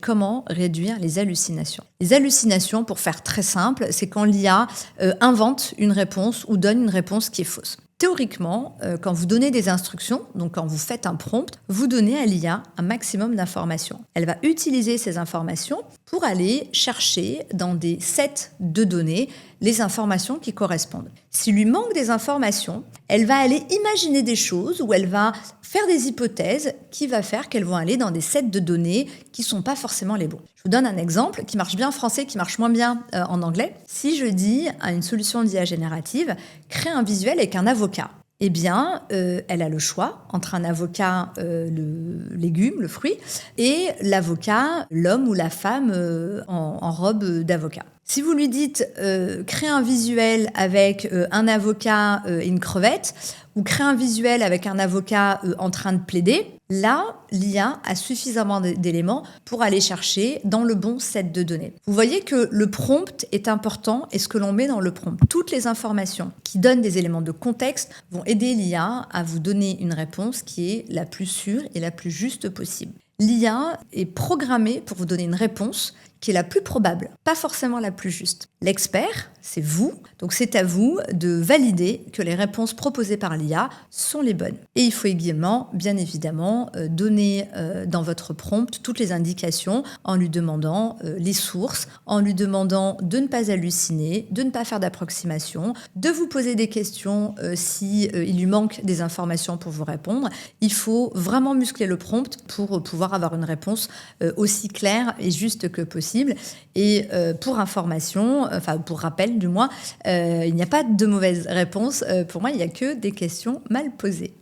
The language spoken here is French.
comment réduire les hallucinations. Les hallucinations, pour faire très simple, c'est quand l'IA invente une réponse ou donne une réponse qui est fausse. Théoriquement, quand vous donnez des instructions, donc quand vous faites un prompt, vous donnez à l'IA un maximum d'informations. Elle va utiliser ces informations pour aller chercher dans des sets de données les informations qui correspondent. S'il lui manque des informations, elle va aller imaginer des choses ou elle va faire des hypothèses qui va faire qu'elles vont aller dans des sets de données qui ne sont pas forcément les bons. Je vous donne un exemple qui marche bien en français, qui marche moins bien en anglais. Si je dis à une solution d'IA générative, crée un visuel avec un avocat, eh bien, elle a le choix entre un avocat, le légume, le fruit, et l'avocat, l'homme ou la femme en robe d'avocat. Si vous lui dites crée un visuel avec un avocat et une crevette, ou crée un visuel avec un avocat en train de plaider, là, l'IA a suffisamment d'éléments pour aller chercher dans le bon set de données. Vous voyez que le prompt est important et ce que l'on met dans le prompt. Toutes les informations qui donnent des éléments de contexte vont aider l'IA à vous donner une réponse qui est la plus sûre et la plus juste possible. L'IA est programmée pour vous donner une réponse qui est la plus probable, pas forcément la plus juste. L'expert, c'est vous, donc c'est à vous de valider que les réponses proposées par l'IA sont les bonnes. Et il faut également, bien évidemment, donner dans votre prompt toutes les indications en lui demandant les sources, en lui demandant de ne pas halluciner, de ne pas faire d'approximation, de vous poser des questions si il lui manque des informations pour vous répondre. Il faut vraiment muscler le prompt pour pouvoir avoir une réponse aussi claire et juste que possible. Et pour information, enfin pour rappel du moins, il n'y a pas de mauvaise réponse. Pour moi, il n'y a que des questions mal posées.